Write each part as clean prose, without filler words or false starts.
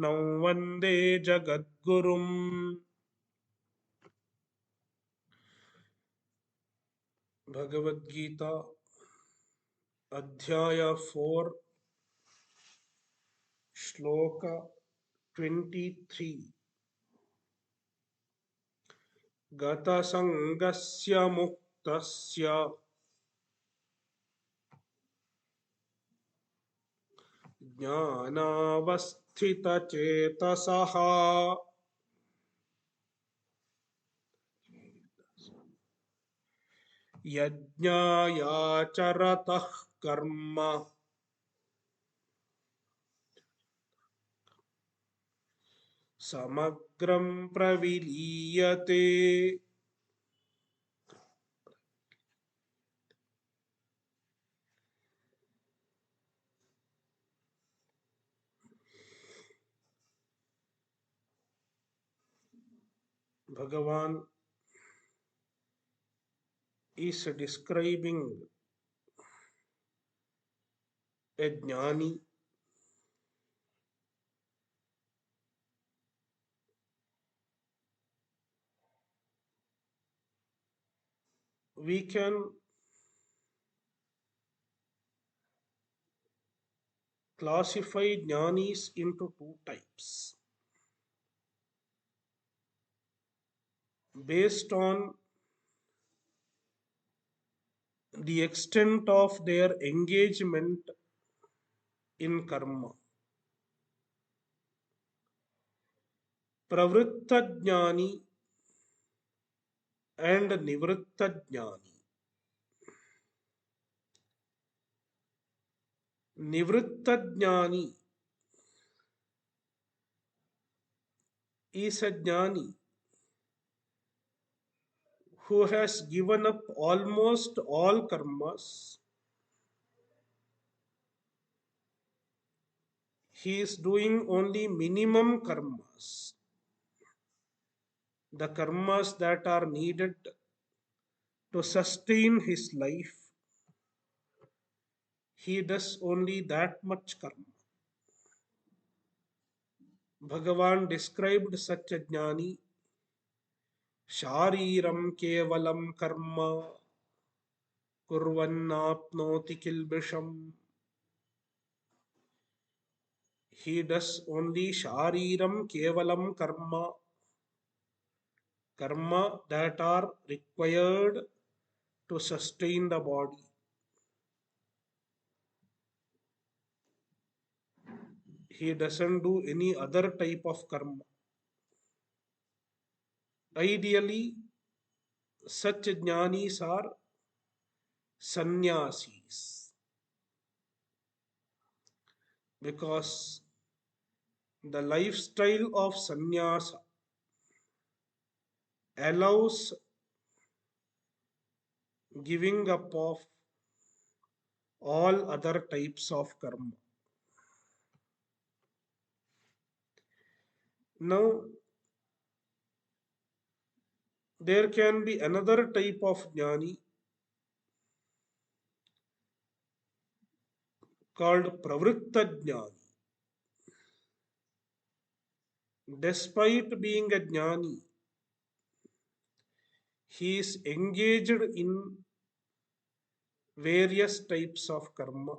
Vishnu Vande Jagadgurum. Bhagavad Gita Adhyaya 4 Shloka 23. Gata Sangasya Muktasya Jnanavasthita Chetasaha Yajñāya karma samagram praviliyate. Bhagavan is describing a jnani. We can classify jnanis into two types based on the extent of their engagement in karma. Pravritta jnani and nivritta jnani. Nivritta jnani is a jnani who has given up almost all karmas. He is doing only minimum karmas, the karmas that are needed to sustain his life. He does only that much karma. Bhagavan described such a jnani, Shariram kevalam karma kurvannapnoti kilbisham. He does only Shariram kevalam karma, karma that are required to sustain the body. He doesn't do any other type of karma. Ideally, such jnanis are sannyasis because the lifestyle of sannyasa allows giving up of all other types of karma. Now, there can be another type of jnani called pravritta jnani. Despite being a jnani, he is engaged in various types of karma.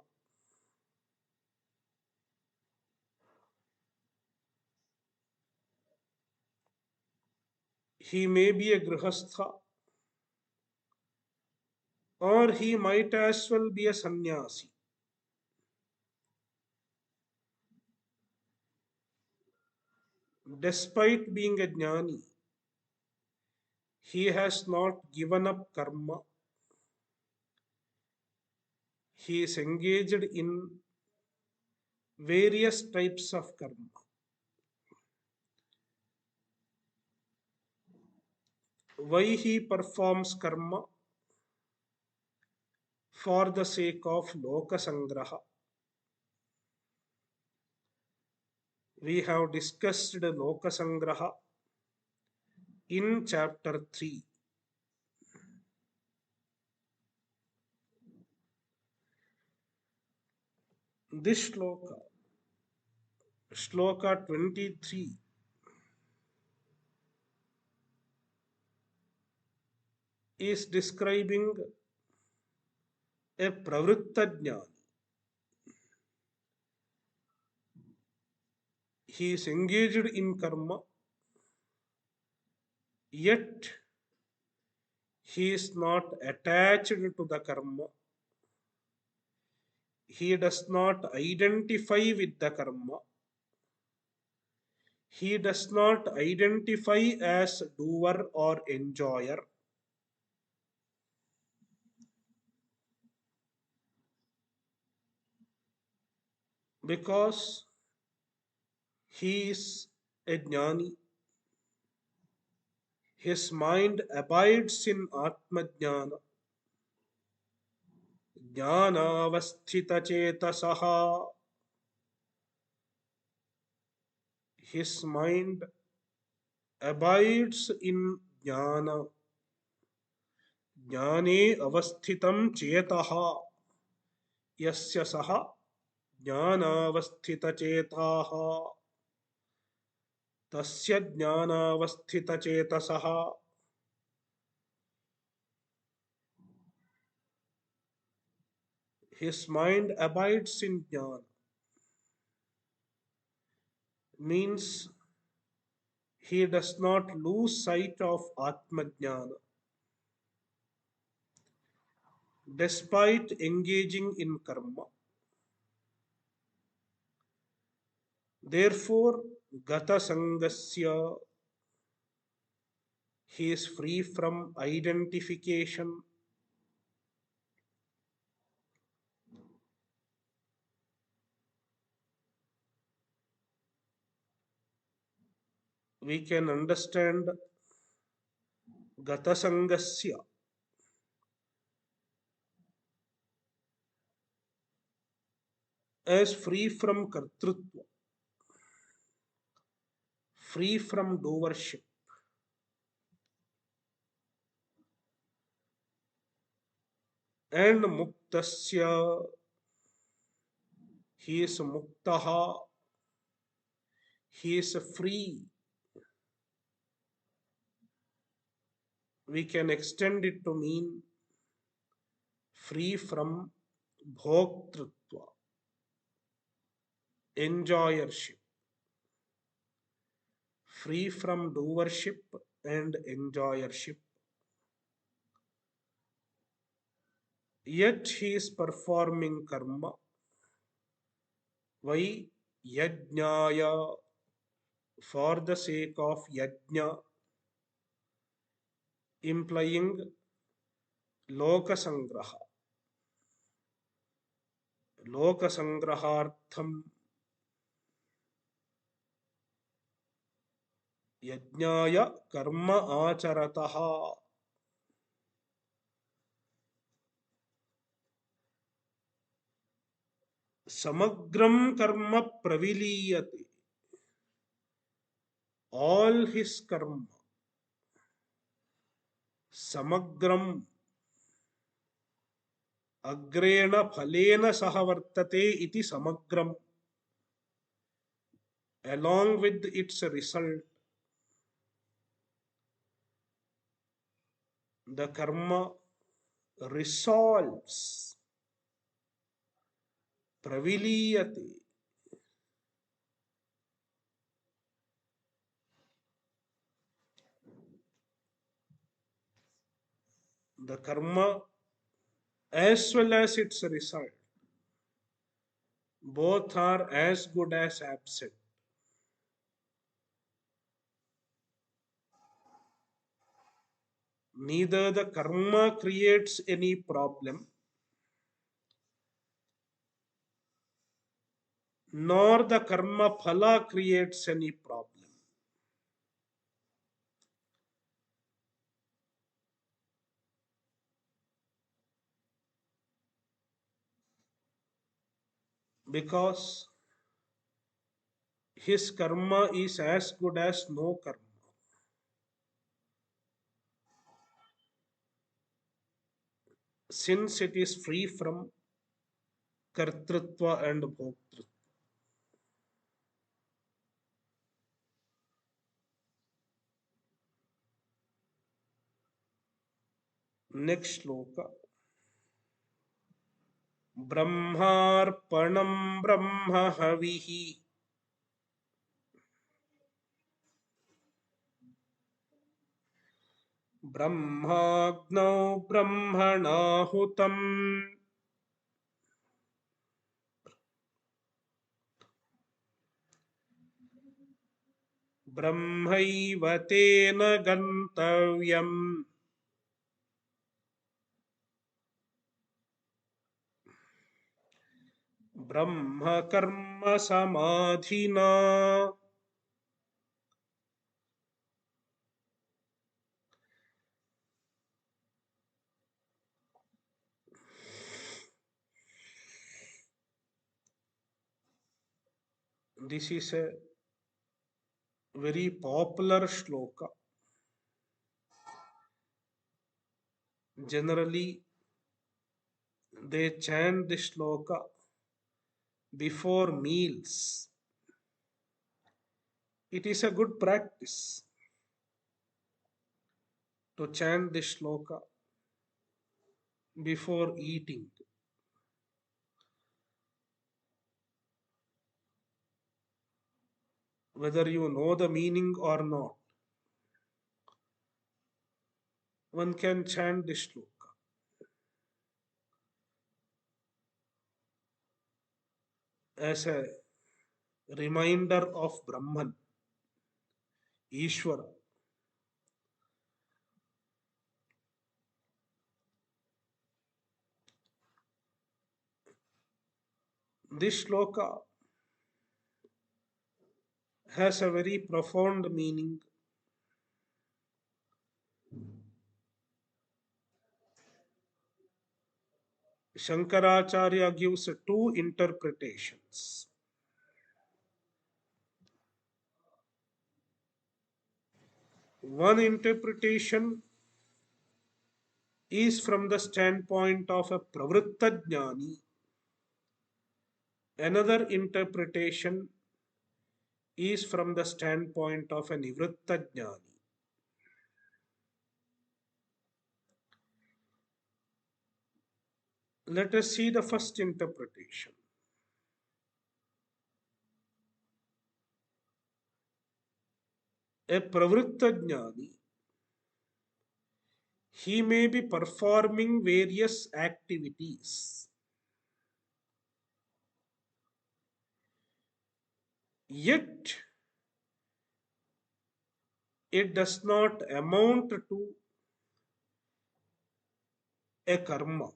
He may be a grihastha or he might as well be a sannyasi. Despite being a jnani, he has not given up karma. He is engaged in various types of karma. Why he performs karma? For the sake of Lokasangraha. We have discussed Lokasangraha in chapter 3. This shloka Shloka 23 is describing a pravritta jnani. He is engaged in karma, yet he is not attached to the karma. He does not identify with the karma. He does not identify as doer or enjoyer, because he is a jnani. His mind abides in Atma Jnana, Jnanavasthita Chetasaha. His mind abides in Jnana, Jnane avasthitam Chetaha, Yasya Saha Jnanavasthita Chetaha, Tasya Jnanavasthita Chetasaha. His mind abides in Jnana, means he does not lose sight of Atma Jnana despite engaging in karma. Therefore, Gata Sangasya, he is free from identification. We can understand Gata Sangasya as free from Kartrutva, free from doership. And Muktasya, he is Muktaha, he is free. We can extend it to mean free from Bhoktrutva, enjoyership, free from doership and enjoyership. Yet he is performing karma. Why? Yajnaya, for the sake of yajna, implying lokasangraha. Lokasangrahartham yajnaya karma acharataha. Samagram karma praviliyate. All his karma. Samagram अग्रेण फलेन सह वर्तते इति समग्रम. Along with its result, the karma resolves, praviliyate. The karma as well as its result, both are as good as absent. Neither the karma creates any problem, nor the karma phala creates any problem. Because his karma is as good as no karma. Since it is free from kartrutva and bhoktrutva. Next shloka. Brahmarpanam brahma havihi brahmagnau brahmanahutam brahmaiva tena gantavyam brahma karma samadhina. This is a very popular shloka. Generally, they chant this shloka before meals. It is a good practice to chant this shloka before eating. Whether you know the meaning or not, one can chant this shloka as a reminder of Brahman, Ishvara. This shloka has a very profound meaning. Shankaracharya gives two interpretations. One interpretation is from the standpoint of a pravritta jnani. Another interpretation is from the standpoint of a nivritta jnani. Let us see the first interpretation. A pravritta jnani, he may be performing various activities, yet it does not amount to a karma.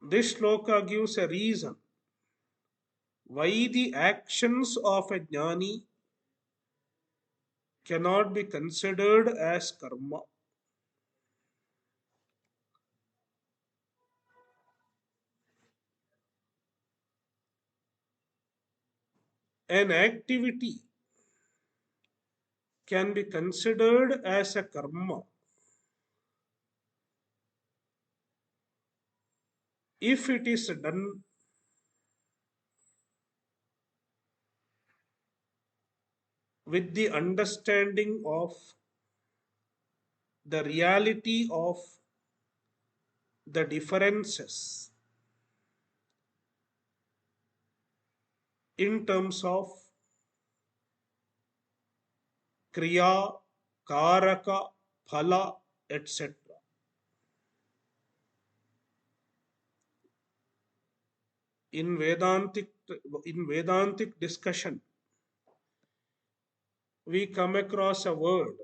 This shloka gives a reason why the actions of a jnani cannot be considered as karma. An activity can be considered as a karma if it is done with the understanding of the reality of the differences in terms of kriya, karaka, phala, etc. In Vedantic discussion, we come across a word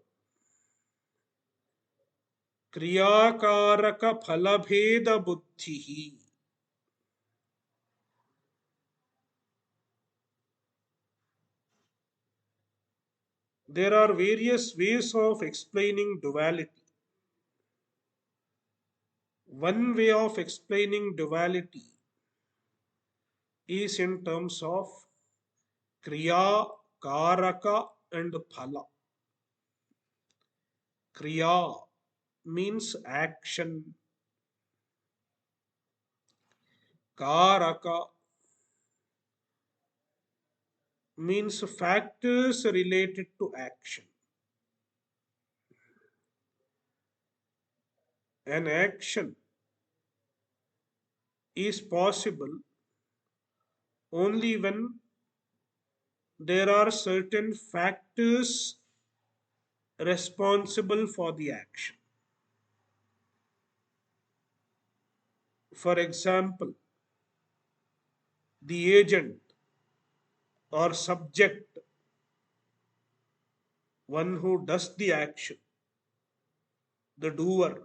kriyakaraka phalabheda buddhihi. There are various ways of explaining duality. One way of explaining duality is in terms of kriya, karaka, and phala. Kriya means action. Karaka means factors related to action. An action is possible only when there are certain factors responsible for the action. For example, the agent or subject, one who does the action, the doer,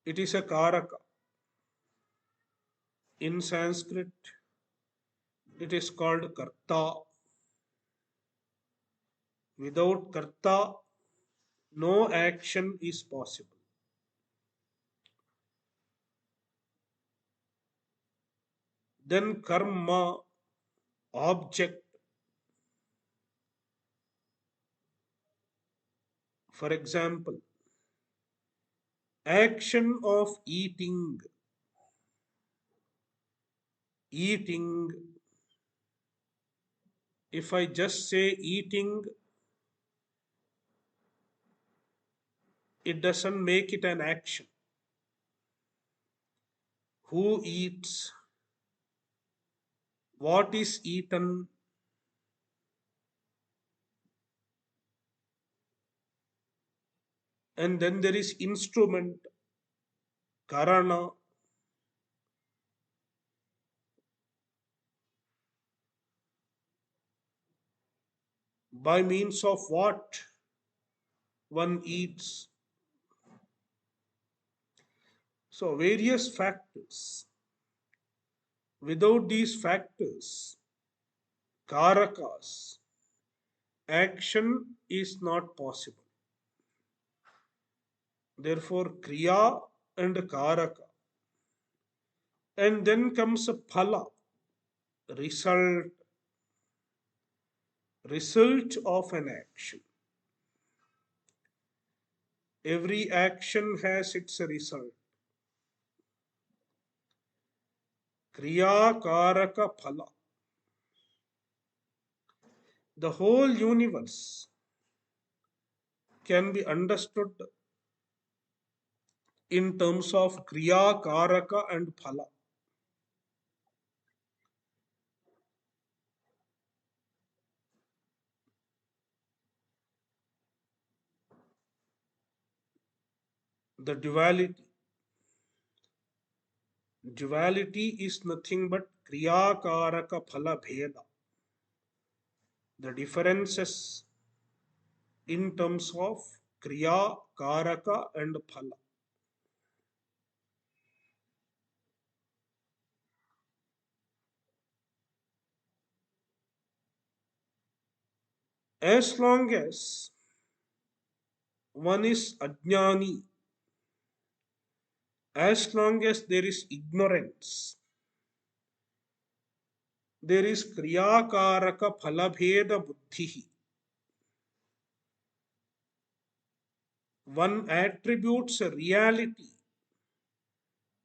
it is a karaka. In Sanskrit, it is called karta. Without karta, no action is possible. Then karma, object. For example, action of eating. Eating, if I just say eating, it doesn't make it an action. Who eats? What is eaten? And then there is instrument, karana. By means of what one eats. So, various factors. Without these factors, karakas, action is not possible. Therefore, kriya and karaka. And then comes a phala, result, result of an action. Every action has its result. Kriya karaka phala. The whole universe can be understood in terms of kriya karaka and phala. The duality. Duality is nothing but kriya karaka phala bheda. The differences in terms of kriya karaka and phala. As long as one is ajnani, as long as there is ignorance, there is kriyakaraka phalabheda buddhi. One attributes a reality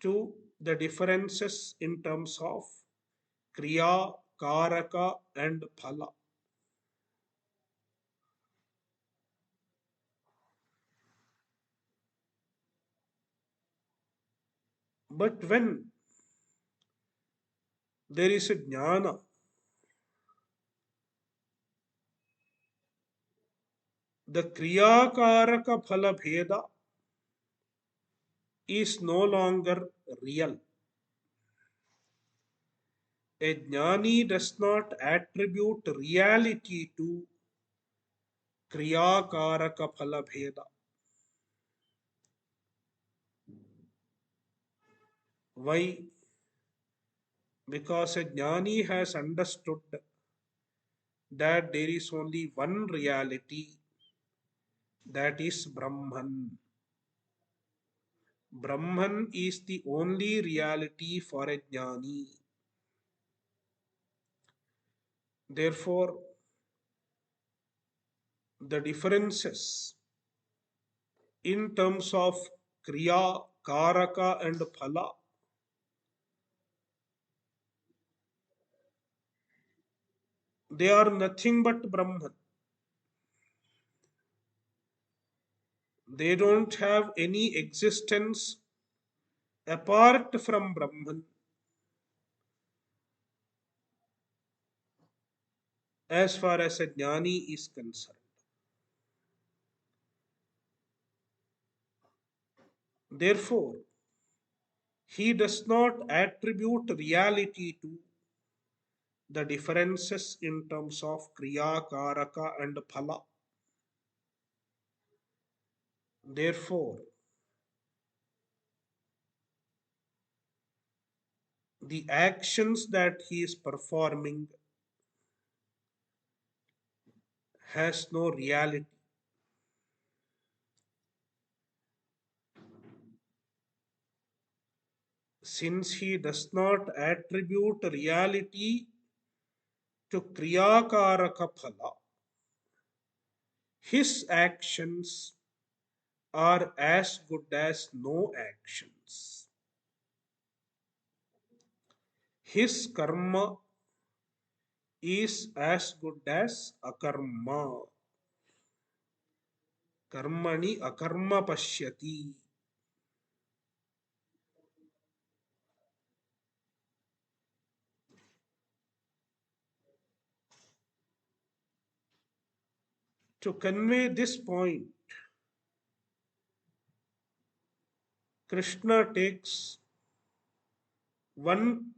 to the differences in terms of kriya, karaka, and phala. But when there is a jnana, the kriyakaraka phalabheda is no longer real. A jnani does not attribute reality to kriyakaraka phalabheda. Why? Because a jnani has understood that there is only one reality, that is Brahman. Brahman is the only reality for a jnani. Therefore, the differences in terms of kriya, karaka, and phala They are nothing but Brahman. They don't have any existence apart from Brahman as far as a jnani is concerned. Therefore, he does not attribute reality to the differences in terms of kriya, karaka, and phala. Therefore, the actions that he is performing has no reality. Since he does not attribute reality to kriya, karaka, phala, his actions are as good as no actions. His karma is as good as akarma. Karmani akarma pashyati. To convey this point, Krishna takes one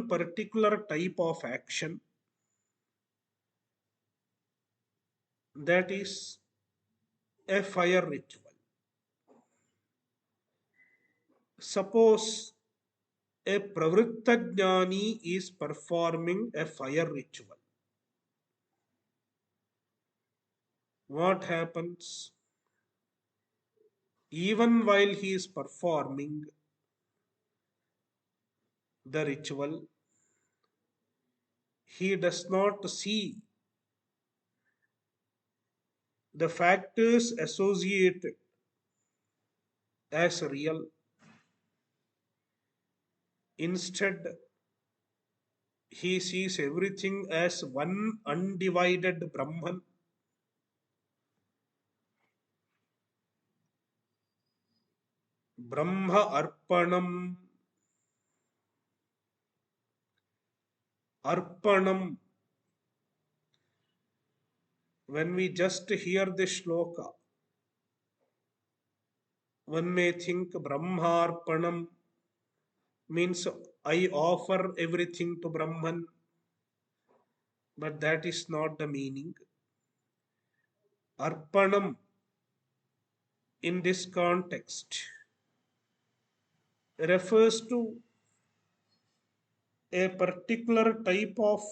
particular type of action, that is a fire ritual. Suppose a pravritta jnani is performing a fire ritual. What happens? Even while he is performing the ritual, he does not see the factors associated as real. Instead, he sees everything as one undivided Brahman. Brahma Arpanam. Arpanam. When we just hear this shloka, one may think Brahmarpanam means I offer everything to Brahman, but that is not the meaning. Arpanam in this context refers to a particular type of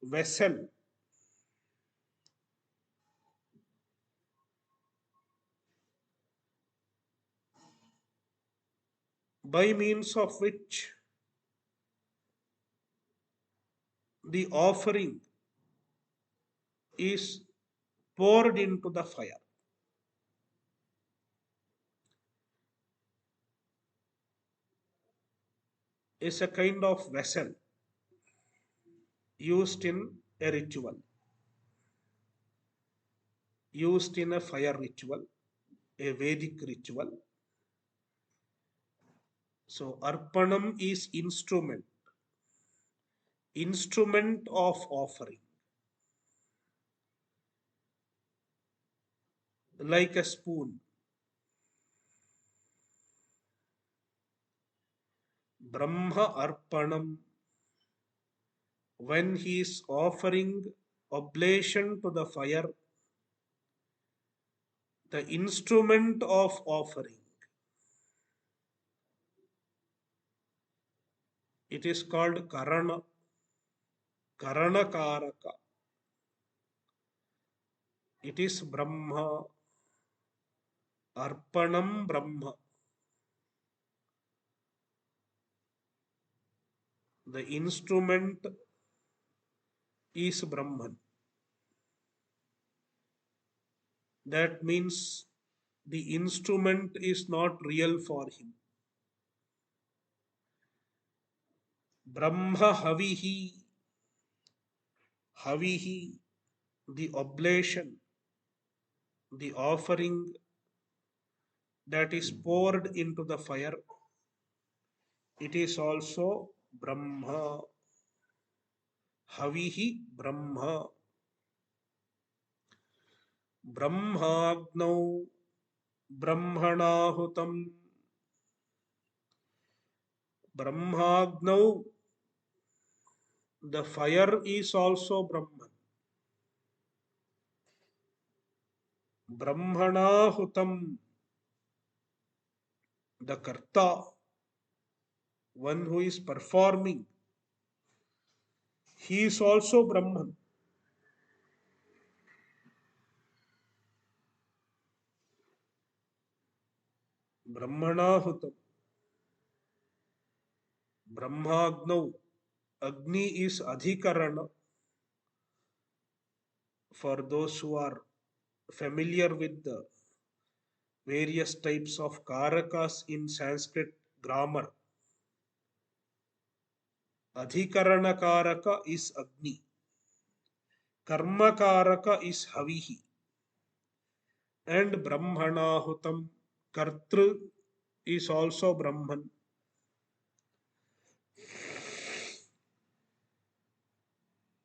vessel by means of which the offering is poured into the fire. Is a kind of vessel used in a ritual, used in a fire ritual, a Vedic ritual. So Arpanam is instrument of offering, like a spoon. Brahma Arpanam, when he is offering oblation to the fire, the instrument of offering, it is called Karana, Karana Karaka. It is Brahma, Arpanam Brahma. The instrument is Brahman. That means the instrument is not real for him. Brahma Havihi, Havihi, the oblation, the offering that is poured into the fire, it is also Brahma. Havihi Brahma. Brahmagnau Brahmanahutam. Brahmagnau, the fire is also Brahman. Brahmanahutam, the Karta, one who is performing, he is also Brahman. Brahmanahutam. Brahmagnau. Agni is Adhikarana. For those who are familiar with the various types of karakas in Sanskrit grammar, Adhikarana karaka is Agni. Karma karaka is Havihi. And Brahmanahutam, Kartru, is also Brahman.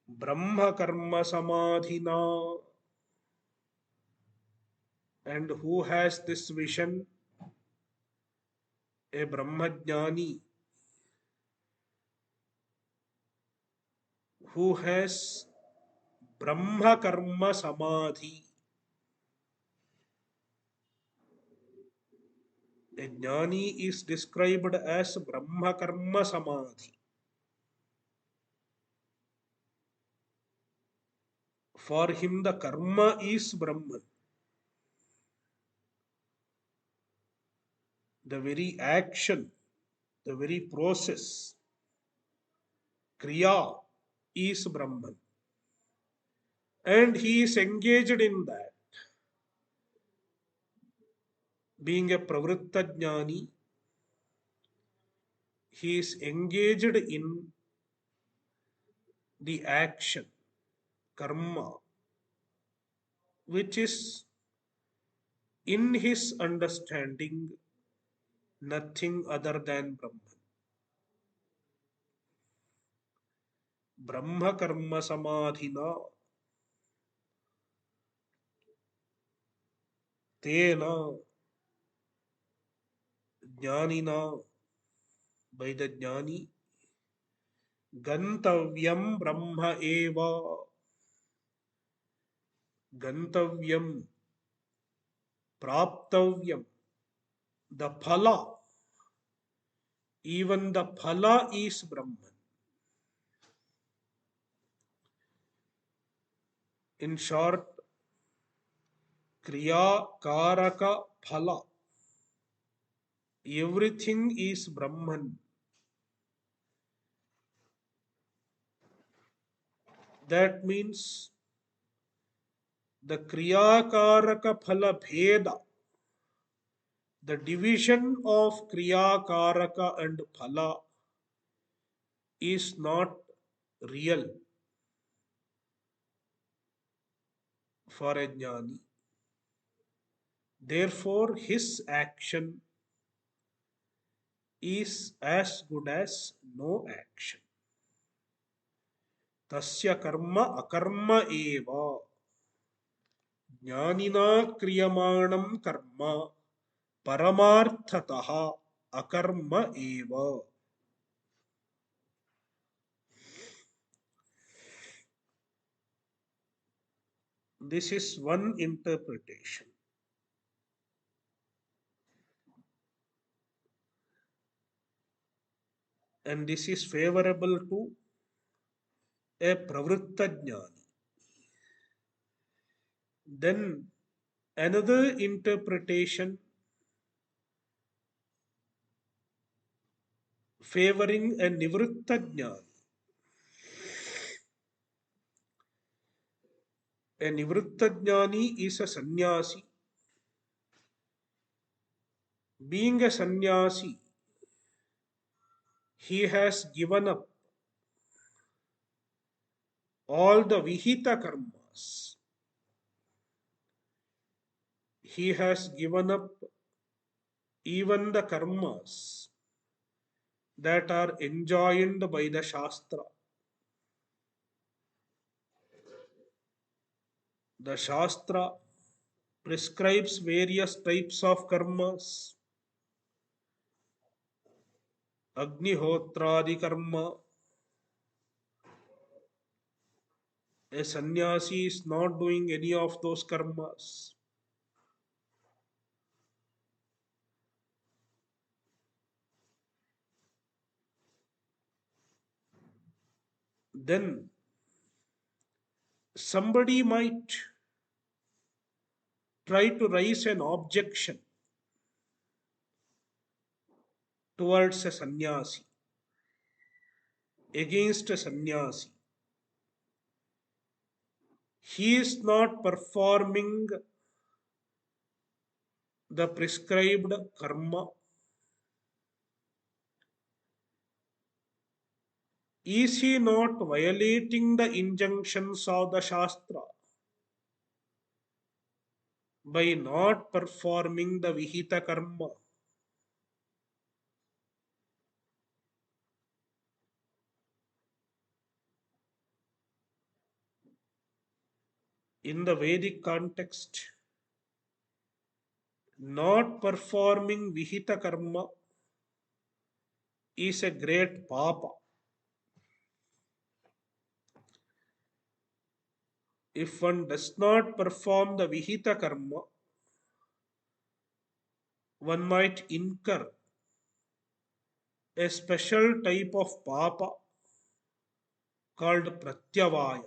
Brahma karma samadhina. And who has this vision? A Brahmajnani who has Brahma karma samadhi. A jnani is described as Brahma karma samadhi. For him, the karma is Brahman. The very action, the very process, kriya, is Brahman. And he is engaged in that. Being a pravritta jnani, he is engaged in the action, karma, which is in his understanding nothing other than Brahman. Brahma karma samadhina tena jnanina, by the jnani, gantavyam brahma eva. Gantavyam, praptavyam, the phala, even the phala is Brahman. In short, kriya karaka phala, everything is Brahman. That means the kriya karaka phala bheda, the division of kriya karaka and phala, is not real for a jnani. Therefore, his action is as good as no action. Tasya karma akarma eva. Jnanina kriyamanam karma paramarthataha akarma eva. This is one interpretation. And this is favorable to a pravritta jnani. Then another interpretation favoring a nivritta jnani. A nivritta jnani is a sannyasi. Being a sannyasi, he has given up all the vihita karmas. He has given up even the karmas that are enjoined by the Shastra. The Shastra prescribes various types of karmas. Agnihotradi karma. A sannyasi is not doing any of those karmas. Then somebody might try to raise an objection towards a sannyasi, against a sannyasi. He is not performing the prescribed karma. Is he not violating the injunctions of the Shastra by not performing the Vihita karma? In the Vedic context, not performing Vihita karma is a great papa. If one does not perform the Vihita karma, one might incur a special type of papa called Pratyavaya.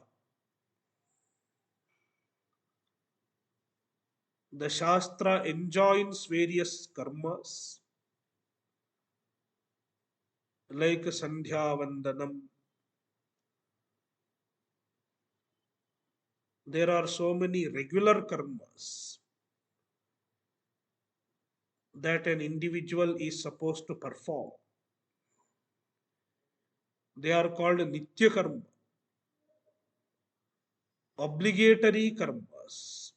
The Shastra enjoins various karmas like Sandhya Vandanam. There are so many regular karmas that an individual is supposed to perform. They are called Nitya karma, obligatory karmas.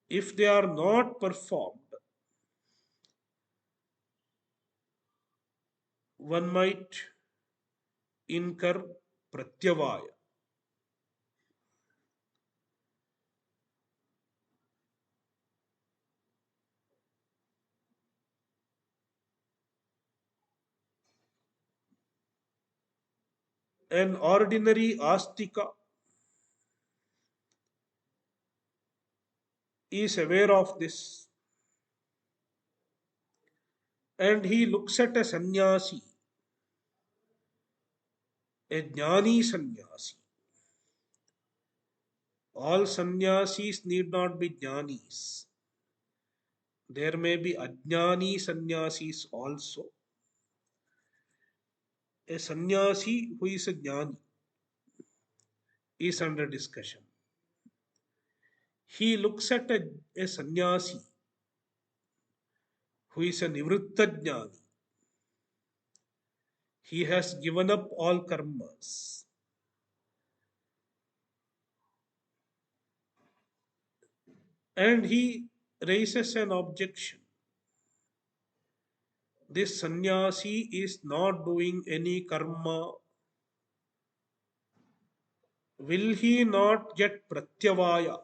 If they are not performed, one might incur Pratyavaya. An ordinary astika is aware of this and he looks at a sannyasi, a jnani sannyasi. All sannyasis need not be jnanis. There may be ajnani sannyasis also. A sannyasi who is a jnani is under discussion. He looks at a sannyasi who is a nivritta jnani. He has given up all karmas. And he raises an objection. This sannyasi is not doing any karma. Will he not get pratyavaya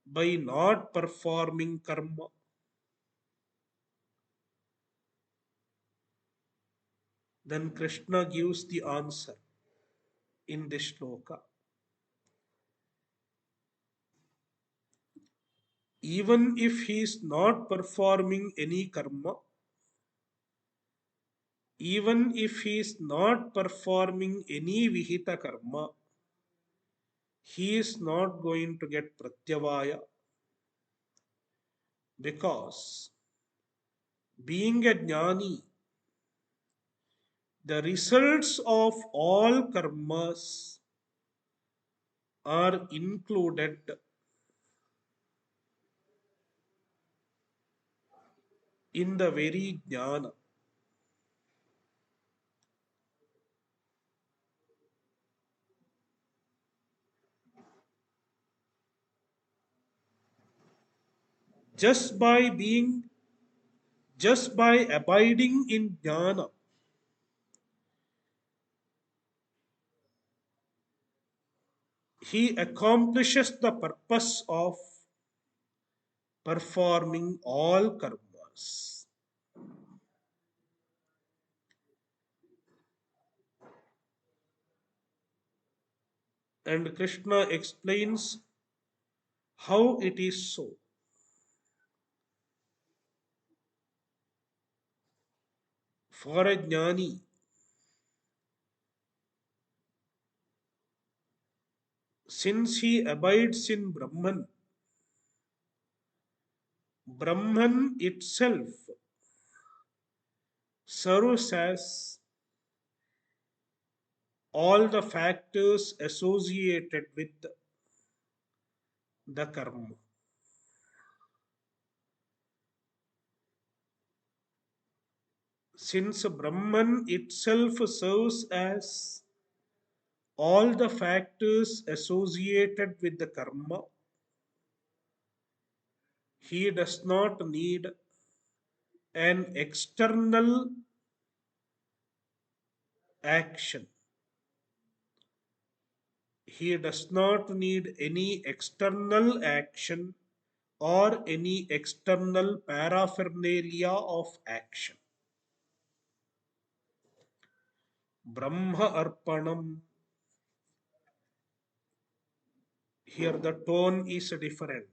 by not performing karma? Then Krishna gives the answer in this shloka. Even if he is not performing any karma, even if he is not performing any vihita karma, he is not going to get pratyavaya because being a jnani, the results of all karmas are included in the very jnana. Just by being, just by abiding in jnana, he accomplishes the purpose of performing all karmas. And Krishna explains how it is so. For a jnani, since he abides in Brahman, Brahman itself serves as all the factors associated with the karma. Since Brahman itself serves as all the factors associated with the karma, he does not need an external action. He does not need any external action or any external paraphernalia of action. Brahma Arpanam. Here the tone is different.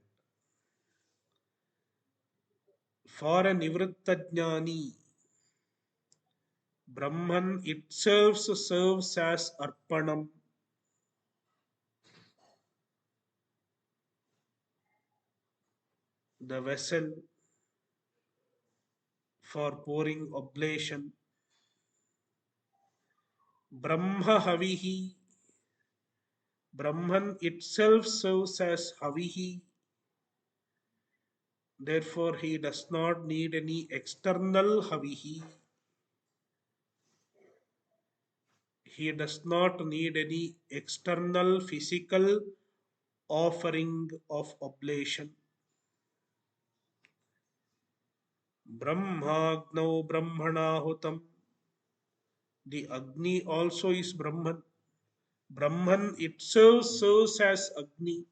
For a Nivritta Jnani, Brahman itself serves as Arpanam, the vessel for pouring oblation. Brahma Havihi, Brahman itself serves as Havihi. Therefore, he does not need any external Havihi. He does not need any external physical offering of oblation. Brahmagno Brahmanahutam. The Agni also is Brahman. Brahman itself serves as Agni,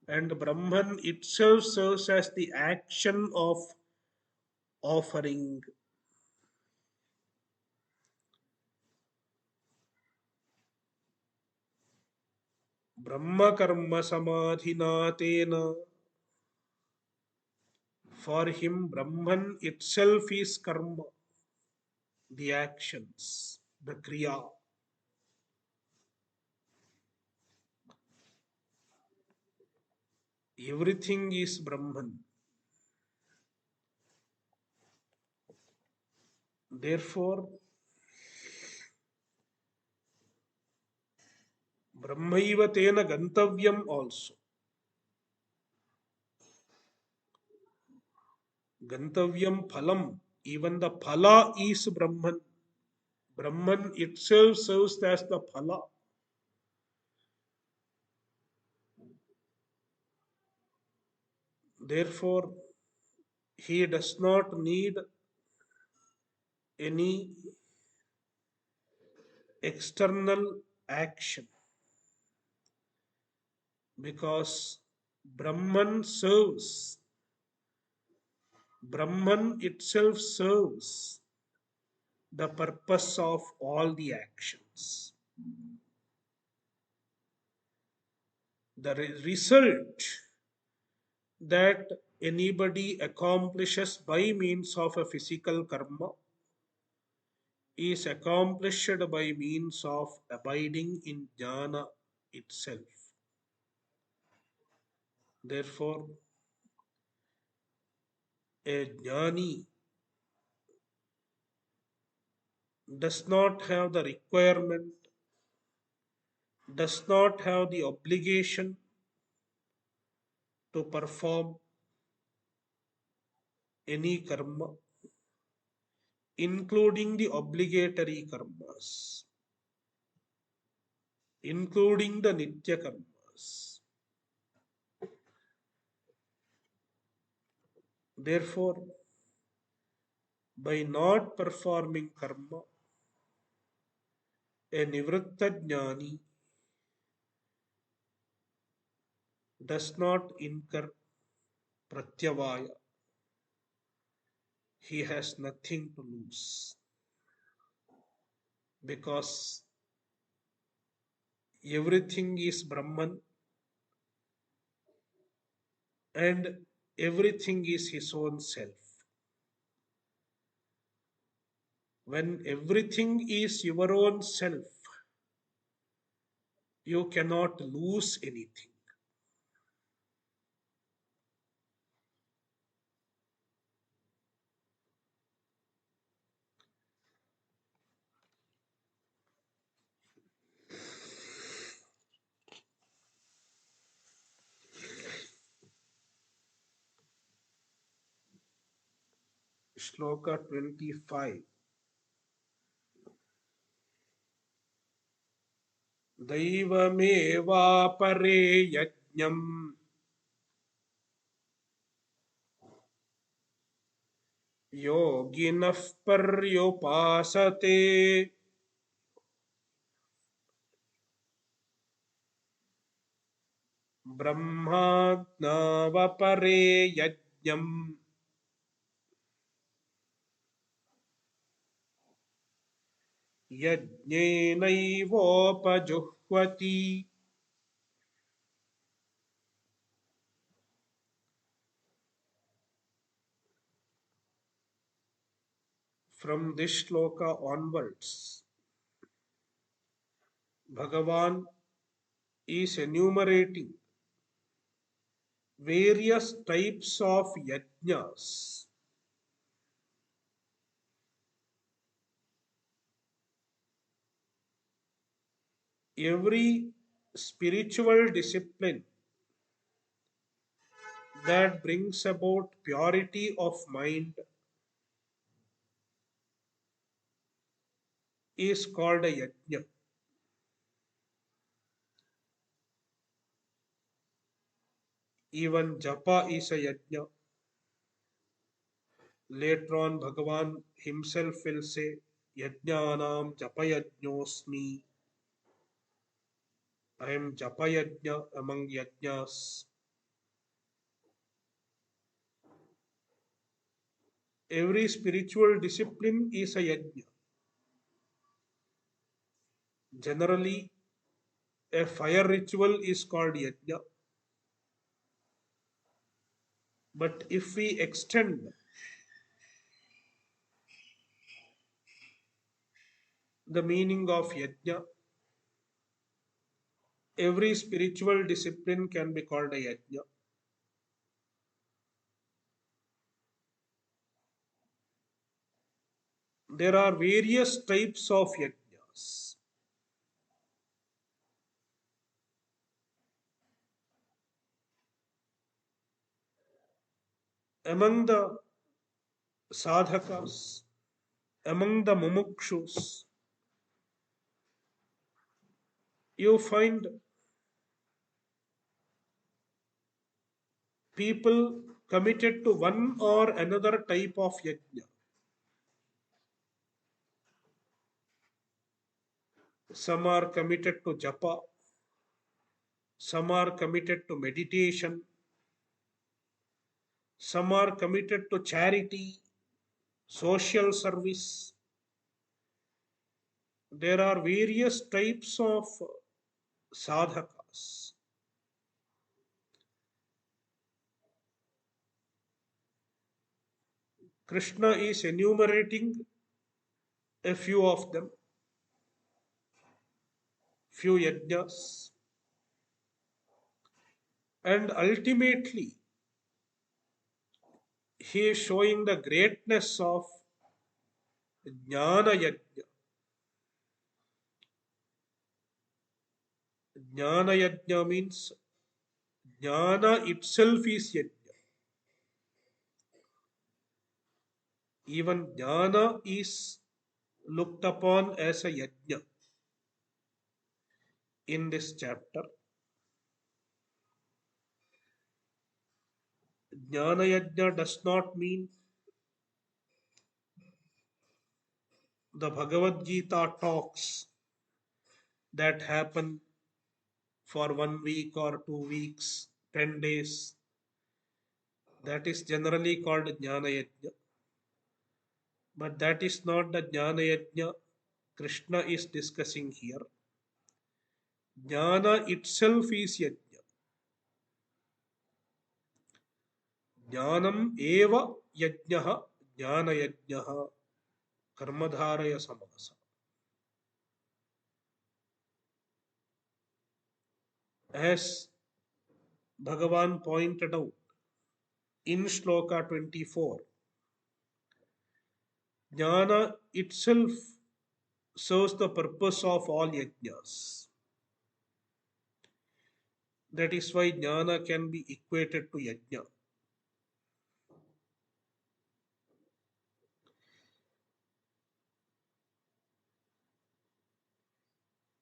and Brahman itself serves as the action of offering. Brahma karma samadhina tena. For him, Brahman itself is karma, the actions, the kriya. Everything is Brahman. Therefore, Brahmaiva tena gantavyam also. Gantavyam phalam. Even the phala is Brahman. Brahman itself serves as the phala. Therefore, he does not need any external action because Brahman itself serves the purpose of all the actions. The result that anybody accomplishes by means of a physical karma is accomplished by means of abiding in jnana itself. Therefore, a jnani does not have the requirement, does not have the obligation to perform any karma, including the obligatory karmas, including the nitya karmas. Therefore, by not performing karma, a nivritta jnani does not incur pratyavaya. He has nothing to lose because everything is Brahman and everything is his own self. When everything is your own self, you cannot lose anything. Shloka 25. Daivamevapare yajñam yoginah paryupasate brahmagnavapare yajñam yajñenaivopajuhvati. From this shloka onwards, Bhagavan is enumerating various types of yajnas. Every spiritual discipline that brings about purity of mind is called a yajna. Even japa is a yajna. Later on, Bhagavan himself will say, Yajnanam japayajñosmi. I am japayajna among yajnas. Every spiritual discipline is a yajna. Generally, a fire ritual is called yajna. But if we extend the meaning of yajna, every spiritual discipline can be called a yajna. There are various types of yajnas. Among the sadhakas, among the mumukshus, you find people committed to one or another type of yajna. Some are committed to japa, some are committed to meditation, some are committed to charity, social service. There are various types of sadhakas. Krishna is enumerating a few of them, few yajnas, and ultimately he is showing the greatness of jnana yajna. Jnana yajna means jnana itself is yajna. Even jnana is looked upon as a yajna in this chapter. Jnana Yajna does not mean the Bhagavad Gita talks that happen for 1 week or 2 weeks, 10 days. That is generally called Jnana Yajna. But that is not the Jnana Yajna Krishna is discussing here. Jnana itself is Yajna. Jnanam eva Yajnaha Jnana Yajnaha Karmadharaya Samasa. As Bhagavan pointed out in Sloka 24, Jnana itself serves the purpose of all yajnas. That is why Jnana can be equated to yajna.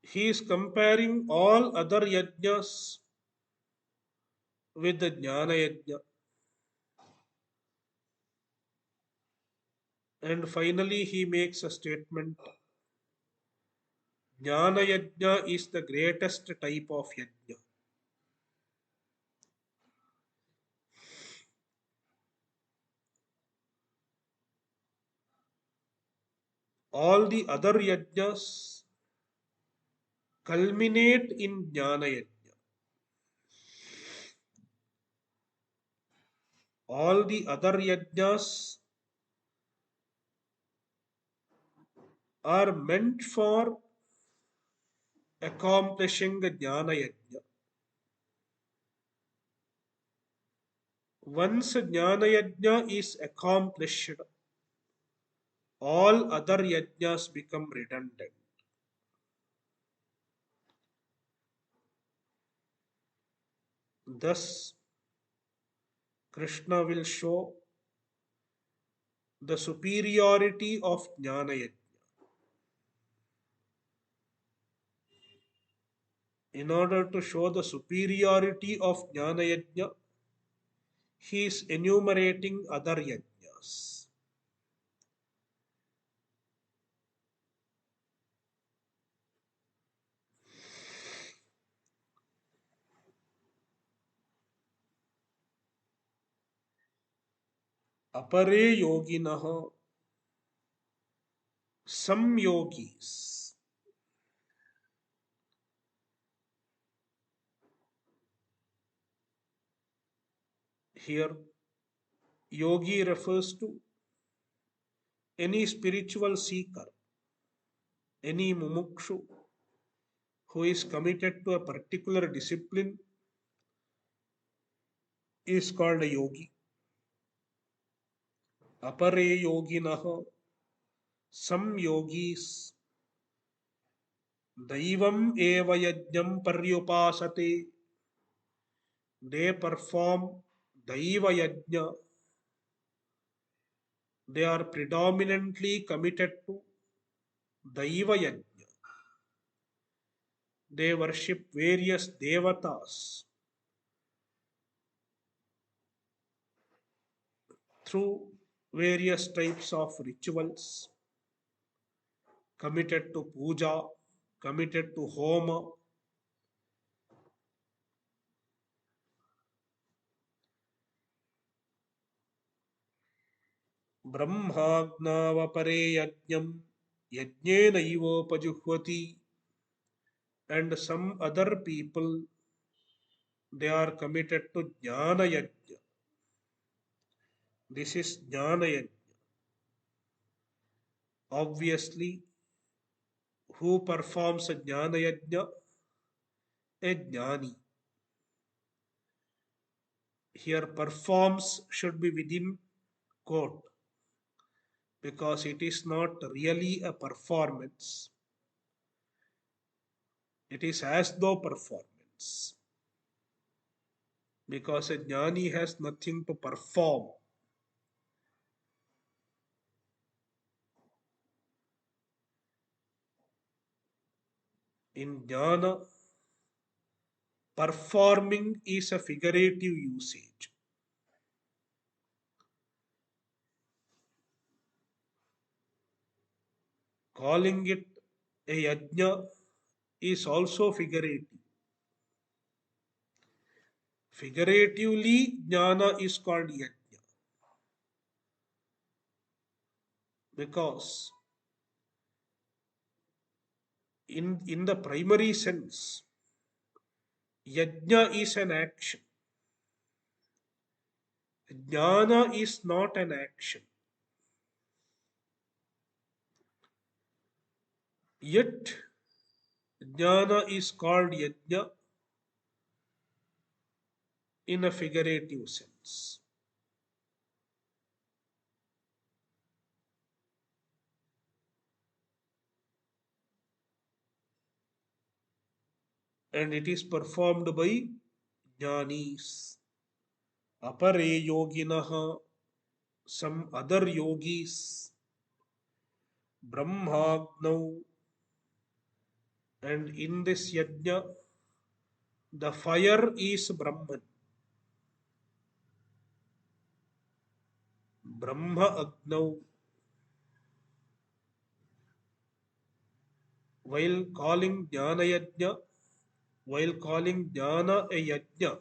He is comparing all other yajnas with the Jnana Yajna. And finally, he makes a statement: Jnana Yajna is the greatest type of Yajna. All the other Yajnas culminate in Jnana Yajna. All the other Yajnas are meant for accomplishing Jnana Yajna. Once Jnana Yajna is accomplished, all other Yajnas become redundant. Thus, Krishna will show the superiority of Jnana Yajna. In order to show the superiority of Jnana Yajna, he is enumerating other yajnas. Apare yoginaha, some yogis. Here, yogi refers to any spiritual seeker, any mumukshu who is committed to a particular discipline is called a yogi. Apare yoginaha, some yogis, daivam eva yajnam paryupasate, they perform daiva yajna. They are predominantly committed to daiva yajna. They worship various devatas through various types of rituals, committed to puja, committed to homa. Brahmagnavapare yajnam yajnena ivopajuhvati, and some other people, they are committed to jnana yajna. This is jnana yajna. Obviously, who performs a jnana yajna? A jnani. Here performs should be within quote, because it is not really a performance. It is as though performance, because a jnani has nothing to perform. In jnana, performing is a figurative usage. Calling it a yajna is also figurative. Figuratively, jnana is called yajna because in the primary sense, yajna is an action. Jnana is not an action. Yet, jnana is called yajna in a figurative sense. And it is performed by jnanis. Apare yoginaha, some other yogis, brahmagnau, and in this yajna, the fire is Brahman. Brahma Agnau, while calling Jnana Yajna, while calling Jnana a Yajna,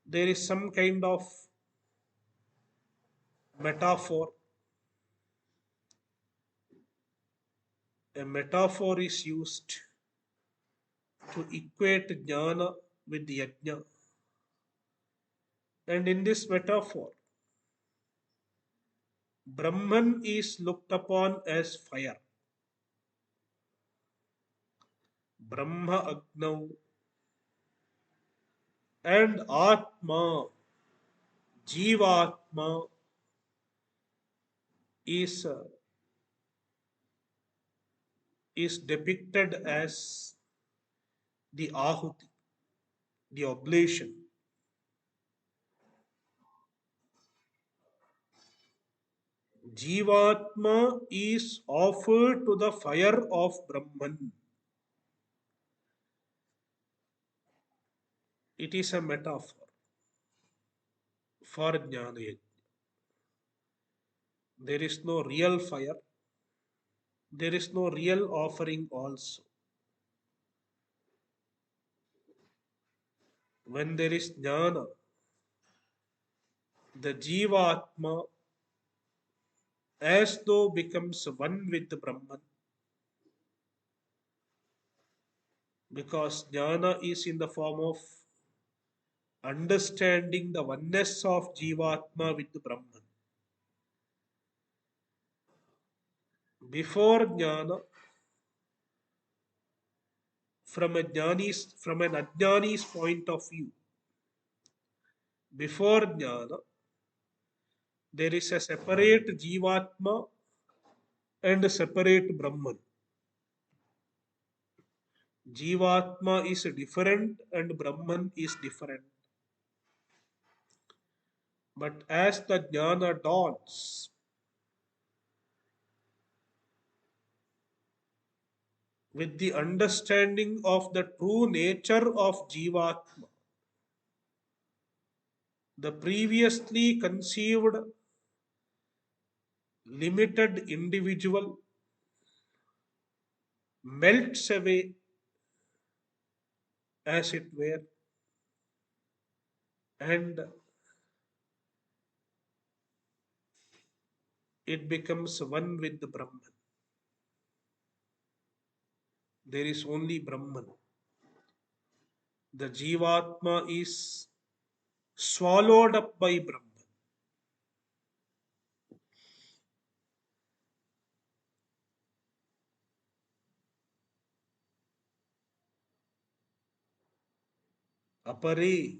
there is some kind of metaphor. A metaphor is used to equate Jnana with Yajna. And in this metaphor, Brahman is looked upon as fire. Brahma Agnau and Atma, Jivatma is, uh, is depicted as the Ahuti, the oblation. Jivatma is offered to the fire of Brahman. It is a metaphor for Jnana Yajna. There is no real fire. There is no real offering also. When there is Jnana, the Jivatma as though becomes one with Brahman because Jnana is in the form of understanding the oneness of Jivatma with Brahman. Before Jnana, from an Ajnani's point of view, before Jnana, there is a separate Jivatma and a separate Brahman. Jivatma is different and Brahman is different. But as the Jnana dawns, with the understanding of the true nature of Jivatma, the previously conceived limited individual melts away as it were, and it becomes one with the Brahman. There is only Brahman. The Jivatma is swallowed up by Brahman. Apare,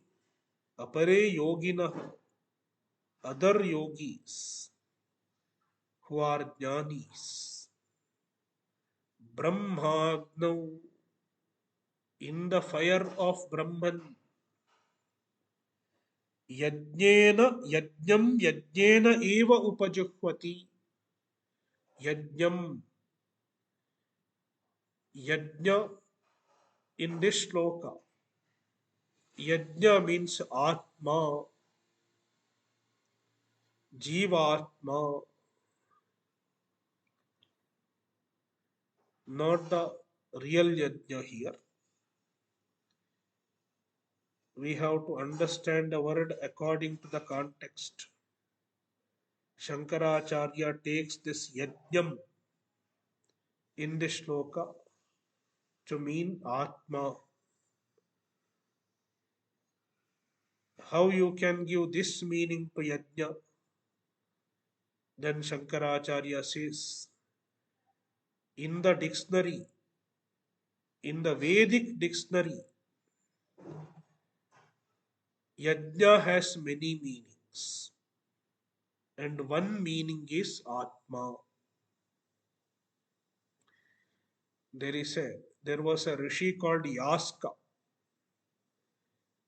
apare yogina, other yogis who are jnanis, Brahmagnau, in the fire of Brahman, yajnena eva upajuhvati, yajnam, yajna in this sloka. Yajna means Atma, Jivatma, not the real yajna here. We have to understand the word according to the context. Shankaracharya takes this yajnam in this shloka to mean Atma. How you can give this meaning to yajna? Then Shankaracharya says, in the dictionary, in the Vedic dictionary, yajna has many meanings. And one meaning is Atma. There was a rishi called Yaska.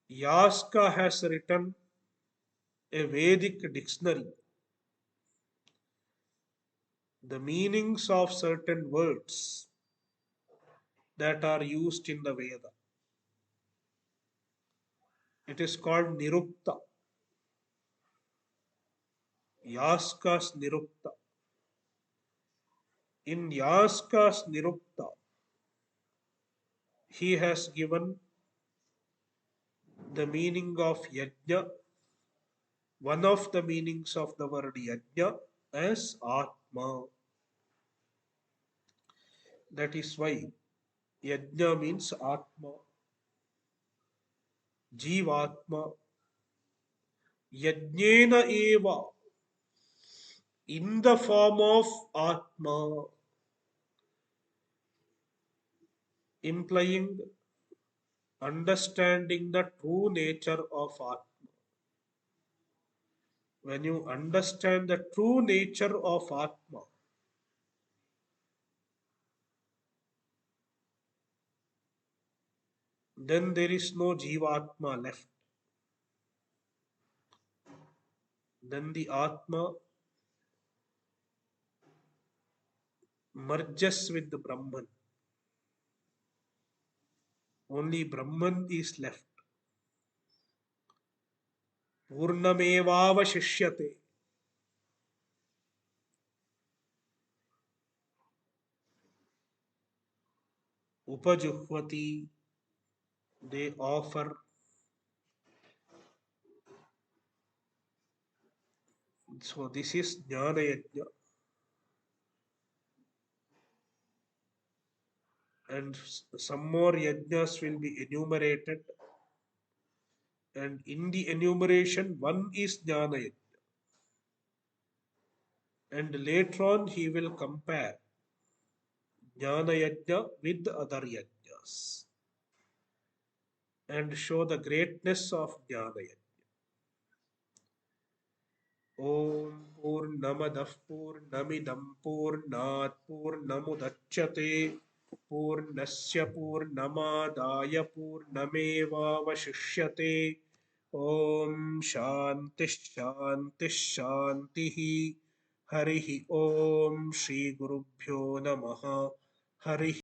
Yaska has written a Vedic dictionary. The meanings of certain words that are used in the Veda. It is called Nirukta. Yaska's Nirukta. In Yaska's Nirukta, he has given the meaning of yajna, one of the meanings of the word yajna as Atma. That is why yajna means Atma, Jivatma, yajnena eva, in the form of Atma, implying understanding the true nature of Atma. When you understand the true nature of Atma, then there is no Jivatma left. Then the Atma merges with the Brahman. Only Brahman is left. Purnamevavashishyate. Upajuhvati. They offer. So this is Jnana Yajna. And some more yajnas will be enumerated. And in the enumeration, one is Jnana Yajna. And later on, he will compare Jnana Yajna with other yajnas and show the greatness of Jnana Yajna. Om Purnamadah Purnamidam Purnat Purnamudachyate Purnasya Purnamadaya Purnamevavashishyate. Om Shanti Shanti Shanti. Harihi Om Shri Gurubhyo Namaha. Harihi